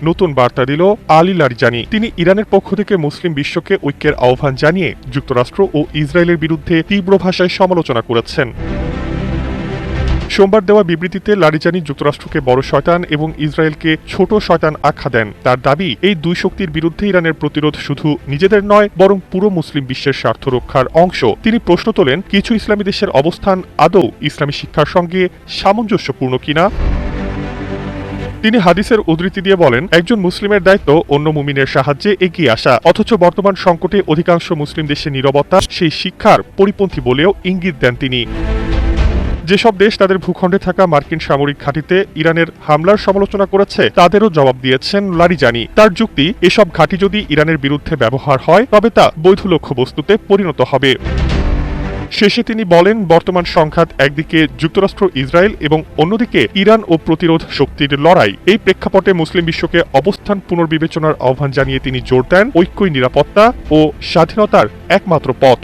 নতুন বার্তা দিল আলী লারিজানি। তিনি ইরানের পক্ষ থেকে মুসলিম বিশ্বকে ঐক্যের আহ্বান জানিয়ে যুক্তরাষ্ট্র ও ইসরায়েলের বিরুদ্ধে তীব্র ভাষায় সমালোচনা করেছেন। সোমবার দেওয়া বিবৃতিতে লারিজানি যুক্তরাষ্ট্রকে বড় শয়তান এবং ইসরায়েলকে ছোট শয়তান আখ্যা দেন। তার দাবি, এই দুই শক্তির বিরুদ্ধে ইরানের প্রতিরোধ শুধু নিজেদের নয়, বরং পুরো মুসলিম বিশ্বের স্বার্থ রক্ষার অংশ। তিনি প্রশ্ন তোলেন, কিছু ইসলামী দেশের অবস্থান আদৌ ইসলামী শিক্ষার সঙ্গে সামঞ্জস্যপূর্ণ কিনা। তিনি হাদিসের উদ্ধৃতি দিয়ে বলেন, একজন মুসলিমের দায়িত্ব অন্য মুমিনের সাহায্যে এগিয়ে আসা, অথচ বর্তমান সংকটে অধিকাংশ মুসলিম দেশের নীরবতা সেই শিক্ষার পরিপন্থী বলেও ইঙ্গিত দেন তিনি। যেসব দেশ তাদের ভূখণ্ডে থাকা মার্কিন সামরিক ঘাঁটিতে ইরানের হামলার সমালোচনা করেছে, তাদেরও জবাব দিয়েছেন লারিজানি। তার যুক্তি, এসব ঘাঁটি যদি ইরানের বিরুদ্ধে ব্যবহার হয় তবে তা বৈধ লক্ষ্যবস্তুতে পরিণত হবে। শেষে তিনি বলেন, বর্তমান সংঘাত একদিকে যুক্তরাষ্ট্র ইসরায়েল এবং অন্যদিকে ইরান ও প্রতিরোধ শক্তির লড়াই। এই প্রেক্ষাপটে মুসলিম বিশ্বকে অবস্থান পুনর্বিবেচনার আহ্বান জানিয়ে তিনি জোর দেন, ঐক্যই নিরাপত্তা ও স্বাধীনতার একমাত্র পথ।